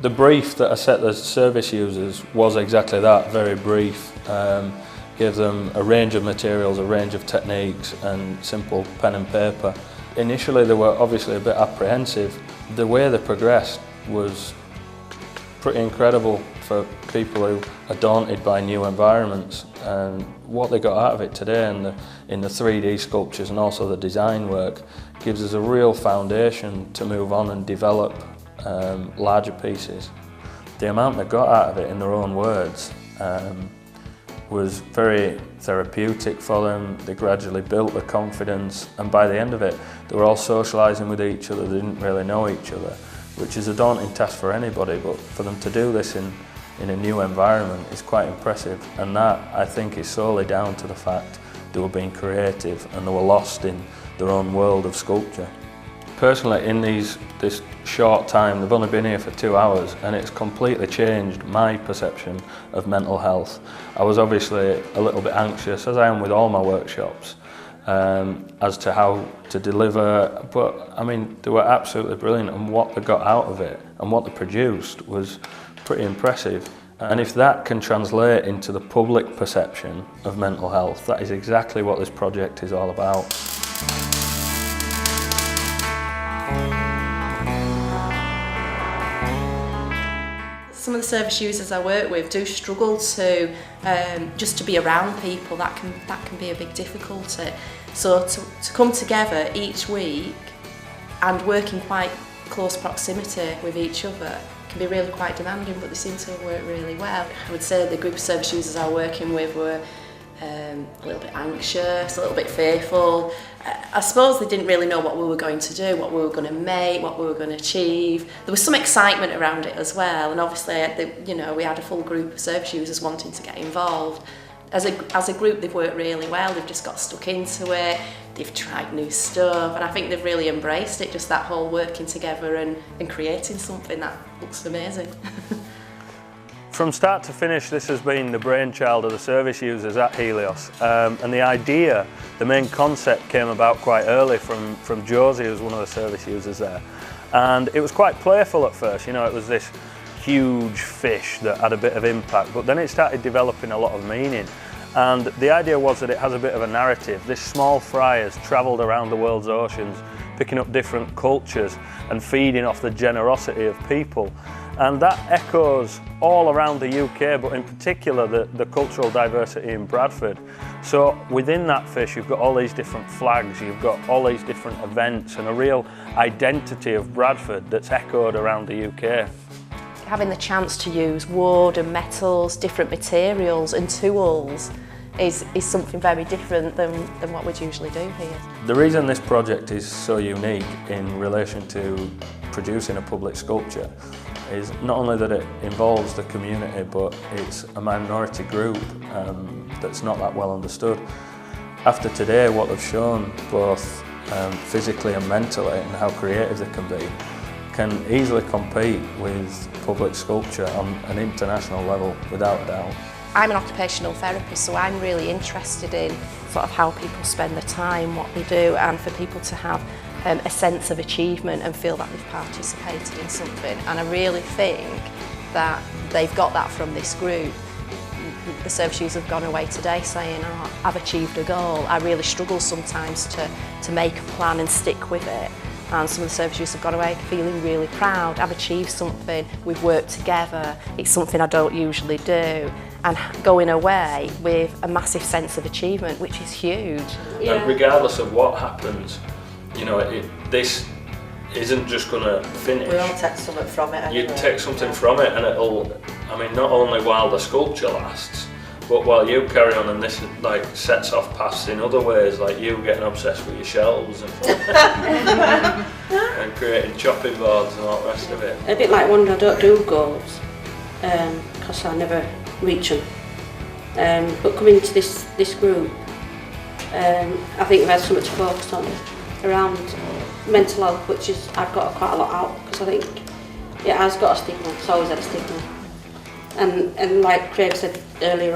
The brief that I set the service users was exactly that, very brief. Gave them a range of materials, a range of techniques and simple pen and paper. Initially they were obviously a bit apprehensive. The way they progressed was pretty incredible for people who are daunted by new environments, and what they got out of it today in the 3D sculptures and also the design work gives us a real foundation to move on and develop larger pieces. The amount they got out of it in their own words was very therapeutic for them. They gradually built their confidence, and by the end of it they were all socialising with each other. They didn't really know each other, which is a daunting task for anybody, but for them to do this in a new environment is quite impressive, and that I think is solely down to the fact they were being creative and they were lost in their own world of sculpture. Personally, in this short time, they've only been here for 2 hours, and it's completely changed my perception of mental health. I was obviously a little bit anxious, as I am with all my workshops, as to how to deliver, but I mean, they were absolutely brilliant, and what they got out of it and what they produced was pretty impressive. And if that can translate into the public perception of mental health, that is exactly what this project is all about. Some of the service users I work with do struggle to just to be around people. That can be a big difficulty. So to come together each week and work in quite close proximity with each other can be really quite demanding, but they seem to work really well. I would say the group of service users I'm working with were a little bit anxious, a little bit fearful. I suppose they didn't really know what we were going to do, what we were going to make, what we were going to achieve. There was some excitement around it as well, and obviously, we had a full group of service users wanting to get involved. As a group, they've worked really well. They've just got stuck into it. They've tried new stuff, and I think they've really embraced it. Just that whole working together and creating something that looks amazing. From start to finish, this has been the brainchild of the service users at Helios, and the idea, the main concept, came about quite early from Josie, who's one of the service users there, and it was quite playful at first. It was this huge fish that had a bit of impact, but then it started developing a lot of meaning, and the idea was that it has a bit of a narrative. This small fry has travelled around the world's oceans, picking up different cultures and feeding off the generosity of people. And that echoes all around the UK, but in particular the cultural diversity in Bradford. So within that fish, you've got all these different flags, you've got all these different events, and a real identity of Bradford that's echoed around the UK. Having the chance to use wood and metals, different materials and tools is something very different than what we'd usually do here. The reason this project is so unique in relation to producing a public sculpture is not only that it involves the community, but it's a minority group that's not that well understood. After today, what they've shown, both physically and mentally, and how creative they can easily compete with public sculpture on an international level, without a doubt. I'm an occupational therapist, so I'm really interested in sort of how people spend their time, what they do, and for people to have a sense of achievement and feel that they've participated in something. And I really think that they've got that from this group. The service users have gone away today saying, "Oh, I've achieved a goal." I really struggle sometimes to make a plan and stick with it. And some of the service users have gone away feeling really proud. I've achieved something, we've worked together, it's something I don't usually do. And going away with a massive sense of achievement, which is huge. Yeah. And regardless of what happens, this isn't just going to finish. We all take something from it anyway. You take something from it, and not only while the sculpture lasts, but while you carry on, and this sets off paths in other ways, like you getting obsessed with your shelves and creating chopping boards and all the rest of it. A bit like when I don't do goals, because I never reach them. But coming to this group, I think we've had something to focus on around mental health, which is I've got quite a lot out, because I think it has got a stigma. It's always had a stigma, and like Craig said earlier on,